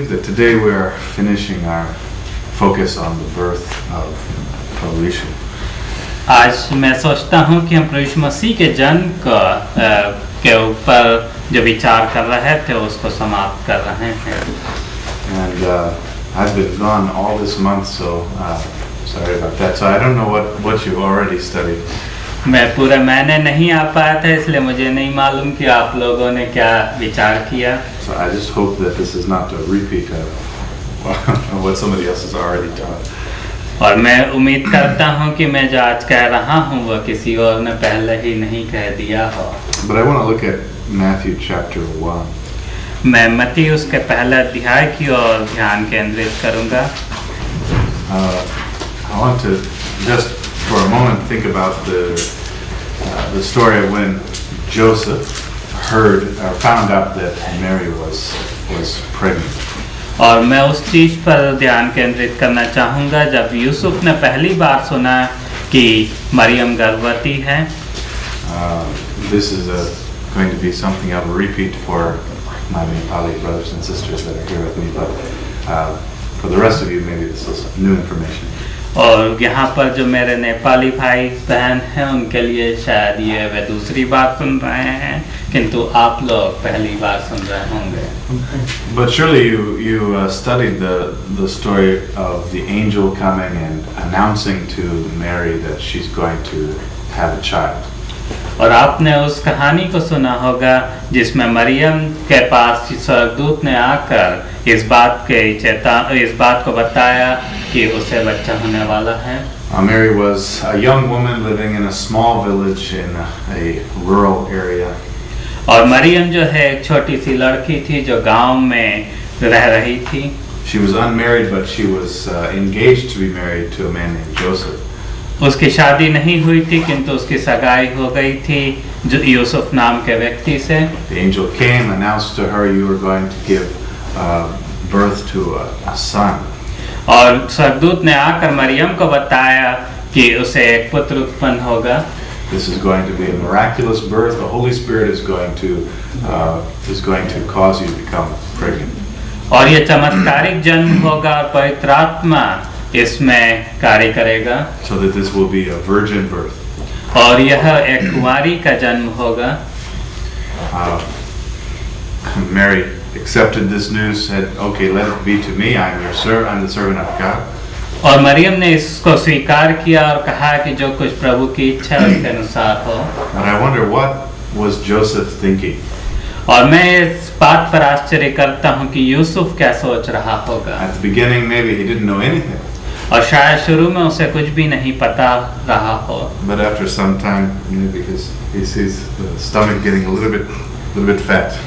think that today we are finishing our focus on the birth of Prabhu Yishu. आज मैं सोचता हूँ कि हम प्रभु यीशु मसीह के जन्म के ऊपर जो विचार कर रहे थे उसको समाप्त कर रहे हैं. And I've been gone all this month, so sorry about that. So I don't know what you've already studied. मैं पूरे महीने नहीं आ पाया था, इसलिए मुझे नहीं मालूम कि आप लोगों ने क्या विचार किया. So I just hope that this is not a repeat of what somebody else has already taught. और मैं उम्मीद करता हूँ कि मैं जो आज कह रहा हूँ वो किसी और ने पहले ही नहीं कह दिया हो. But I want to look at Matthew chapter 1. मैं मत्ती उसके पहले अध्याय की ओर ध्यान केंद्रित करूँगा. I want to just for a moment think about the story of when Joseph found out that Mary was pregnant. और मैं उस चीज पर ध्यान केंद्रित करना चाहूँगा जब यूसुफ ने पहली बार सुना कि मरियम गर्भवती है. This is going to be something I will repeat for my Nepali brothers and sisters that are here with me, but for the rest of you, maybe this is new information. और यहाँ पर जो मेरे नेपाली भाई बहन हैं उनके लिए शायद ये वे दूसरी बार सुन रहे हैं, किंतु आप लोग पहली बार सुन रहे होंगे. But surely you studied the story of the angel coming and announcing to Mary that she's going to have a child. और आपने उस कहानी को सुना होगा जिसमें मरियम के पास स्वर्गदूत ने आकर इस बात को बताया कि उसे बच्चा होने वाला है. Mary was a young woman living in a small village in a rural area. और मरियम जो है एक छोटी सी लड़की थी जो गांव में रह रही थी. She was unmarried, but she was engaged to be married to a man named Joseph. उसकी शादी नहीं हुई थी किंतु उसकी सगाई हो गई थी जो यूसुफ नाम के व्यक्ति से. The angel came, announced to her, you are going to give birth to a son. और स्वर्गदूत ने आकर मरियम को बताया कि उसे एक पुत्र उत्पन्न होगा. This is going to be a miraculous birth. The Holy Spirit is going to cause you to become pregnant. और ये चमत्कारिक जन्म होगा और पवित्र आत्मा इसमें कार्य करेगा. So that this will be a virgin birth. और यह एक कुंवारी का जन्म होगा. Mary accepted this news, said, "Okay, let it be to me. I'm the servant of God." और मरियम ने इसको स्वीकार किया और कहा कि जो कुछ प्रभु की इच्छा उसके अनुसार हो. And I wonder what was Joseph thinking? और मैं इस बात पर आश्चर्य करता हूँ कि यूसुफ क्या सोच रहा होगा. At the beginning, maybe he didn't know anything. और शायद शुरू में उसे कुछ भी नहीं पता रहा हो. But after some time, because he sees the stomach getting a little bit fat.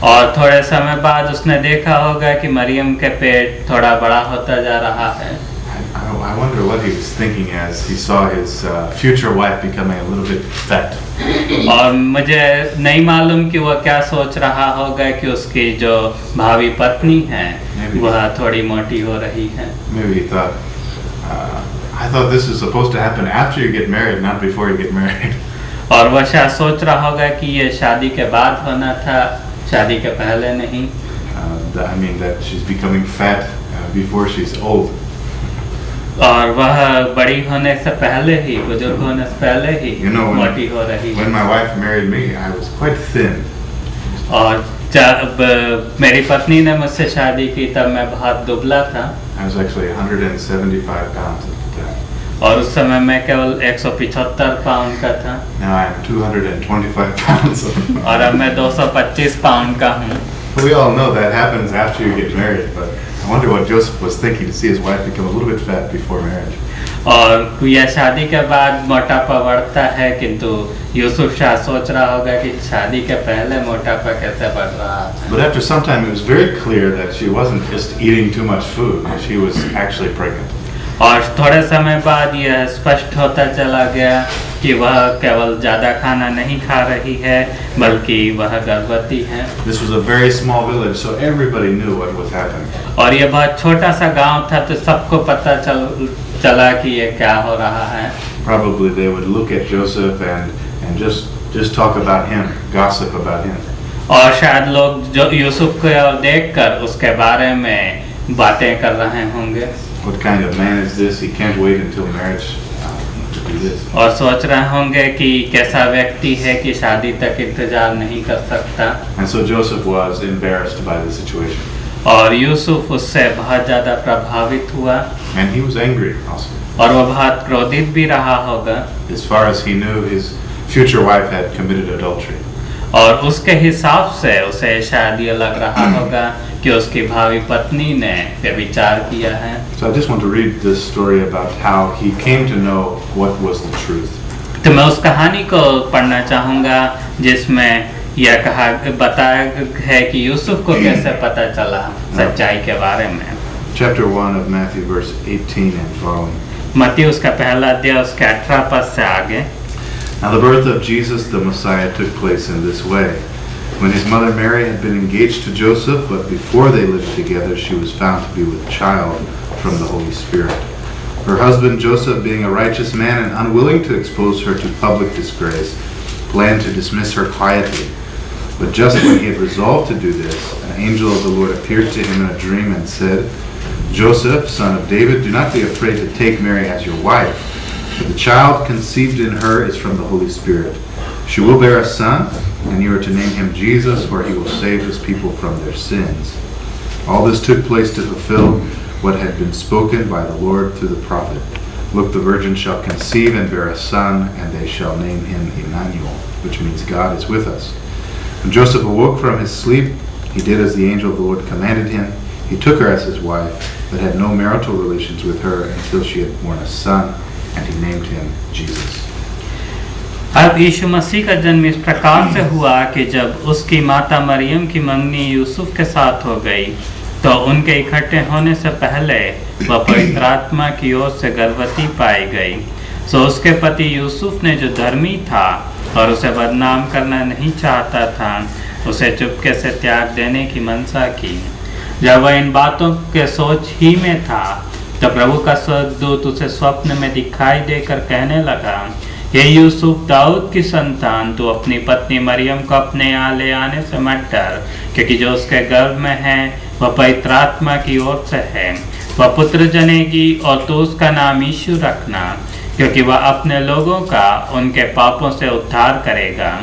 और थोड़े समय बाद उसने देखा होगा कि मरियम के पेट थोड़ा बड़ा होता जा रहा है. I wonder what he was thinking as he saw his future wife becoming a little bit fat. और मुझे नहीं मालूम कि वह क्या सोच रहा होगा कि उसकी जो भावी पत्नी है वह थोड़ी मोटी हो रही है. Maybe he thought, I thought this is supposed to happen after you get married, not before you get married. और वह शायद सोच रहा होगा कि ये शादी के बाद होना था, शादी के पहले नहीं. I mean that she's becoming fat before she's old. और वह बड़ी होने से पहले ही, बुजुर्ग होने से पहले ही मोटी हो रही है. When my wife married me, I was quite thin. और जब मेरी पत्नी ने मुझसे शादी की तब मैं बहुत दुबला था. I was actually 175 pounds at the time. और उस समय मैं केवल 175 पाउंड का था. Now I am 225 pounds. और अब मैं 225 पाउंड का हूँ. We all know that happens after you get married, but I wonder what Joseph was thinking to see his wife become a little bit fat before marriage. और यह शादी के बाद मोटापा बढ़ता है, किंतु यूसुफ शायद सोच रहा होगा कि शादी के पहले मोटापा कैसे बढ़ रहा है. But after some time, it was very clear that she wasn't just eating too much food; she was actually pregnant. और थोड़े समय बाद यह स्पष्ट होता चला गया कि वह केवल ज़्यादा खाना नहीं खा रही है बल्कि वह गर्भवती है. This was a very small village, so everybody knew what was happening. और ये बहुत छोटा सा गांव था तो सबको पता चला कि ये क्या हो रहा है. Probably they would look at Joseph and just talk about him, gossip about him. और शायद लोग जो यूसुफ को देखकर उसके बारे में बातें कर रहे होंगे What kind of man is this? He can't wait until marriage to do this. और सोच रहे होंगे कि कैसा व्यक्ति है कि शादी तक इंतजार नहीं कर सकता And so Joseph was embarrassed by the situation. और यूसुफ उससे बहुत ज़्यादा प्रभावित हुआ And he was angry also. और वो बहुत क्रोधित भी रहा होगा As far as he knew, his future wife had committed adultery. और उसके हिसाब से उसे शायद ये लग रहा होगा कि उसकी भावी पत्नी ने व्यभिचार किया है So I just want to read this story about how he came to know what was the truth. तो मैं उस कहानी को पढ़ना चाहूँगा जिसमें यह बताया है कि यूसुफ को कैसे पता चला सच्चाई के बारे में Chapter 1 of Matthew, verse 18 and following. मत्ती उसका पहला अध्याय उसके 18 पद से आगे Now the birth of Jesus the Messiah took place in this way. When his mother Mary had been engaged to Joseph, but before they lived together, she was found to be with child from the Holy Spirit. Her husband Joseph, being a righteous man and unwilling to expose her to public disgrace, planned to dismiss her quietly. But just when he had resolved to do this, an angel of the Lord appeared to him in a dream and said, Joseph, son of David, do not be afraid to take Mary as your wife, for the child conceived in her is from the Holy Spirit. She will bear a son, and you are to name him Jesus, for he will save his people from their sins. All this took place to fulfill what had been spoken by the Lord through the prophet. Look, the virgin shall conceive and bear a son, and they shall name him Emmanuel, which means God is with us. When Joseph awoke from his sleep, he did as the angel of the Lord commanded him. He took her as his wife, but had no marital relations with her until she had borne a son, and he named him Jesus. अब यीशु मसीह का जन्म इस प्रकार से हुआ कि जब उसकी माता मरियम की मंगनी यूसुफ के साथ हो गई तो उनके इकट्ठे होने से पहले वह पवित्र आत्मा की ओर से गर्भवती पाई गई। सो उसके पति यूसुफ ने जो धर्मी था और उसे बदनाम करना नहीं चाहता था, उसे चुपके से त्याग देने की मनसा की। जब वह इन बातों के सोच ही में था तो प्रभु का स्वर्गदूत उसे स्वप्न में दिखाई देकर कहने लगा, हे यूसुफ, दाऊद की संतान, तू अपनी पत्नी मरियम को अपने यहाँ ले आने से मत डर, क्योंकि जो उसके गर्भ में है वह पवित्र आत्मा की ओर से है। वह पुत्र जनेगी और तू उसका नाम यीशु रखना, क्योंकि वह अपने लोगों का उनके पापों से उद्धार करेगा।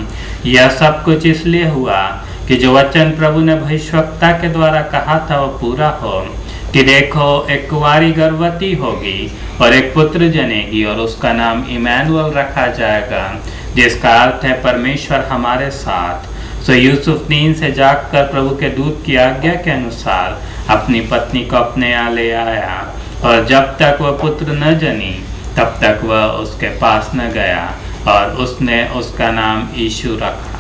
यह सब कुछ इसलिए हुआ कि जो वचन प्रभु ने भविष्यवक्ता के द्वारा कहा था वह पूरा हो, कि देखो, एक कुंवारी गर्भवती होगी और एक पुत्र जनेगी और उसका नाम इमैनुअल रखा जाएगा, जिसका अर्थ है परमेश्वर हमारे साथ। सो यूसुफ नींद से जागकर प्रभु के दूत की आज्ञा के अनुसार अपनी पत्नी को अपने यहाँ ले आया, और जब तक वह पुत्र न जनी तब तक वह उसके पास न गया, और उसने उसका नाम यीशु रखा।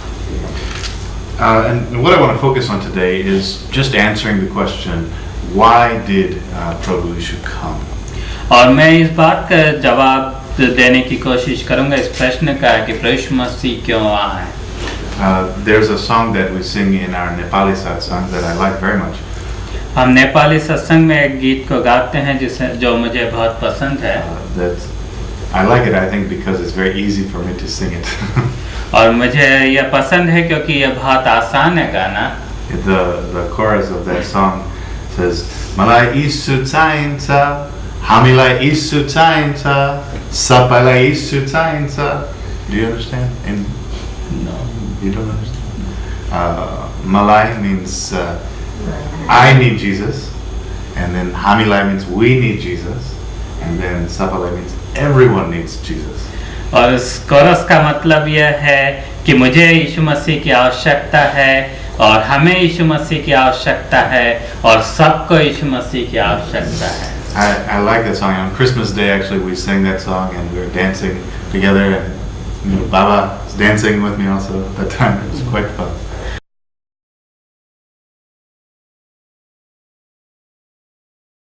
And what I want to focus on today is just answering the question, why did Prabhu Yishu come? और मैं इस बात का जवाब देने की कोशिश करूंगा इस प्रश्न का कि प्रभु यीशु मसीह क्यों आए। There's a song that we sing in our Nepali satsang that I like very much. हम नेपाली सत्संग में एक गीत को गाते हैं जो मुझे बहुत पसंद है। I like it, I think, because it's very easy for me to sing it. और मुझे यह पसंद है क्योंकि यह बहुत आसान है गाना। The chorus of that song says, Malai isu tsainsa, hamilai isu tsainsa, sapalai isu tsainsa. Do you understand? No. You don't understand? Malai means I need Jesus, and then hamilai means we need Jesus, and then sapalai means everyone needs Jesus. और इस coarse का मतलब यह है कि मुझे यीशु मसीह की आवश्यकता है और हमें यीशु मसीह की आवश्यकता है और सबको यीशु मसीह की आवश्यकता है। I like that song. On Christmas Day, actually, we sang that song and we were dancing together, and Baba was dancing with me also at that time. It was quite fun.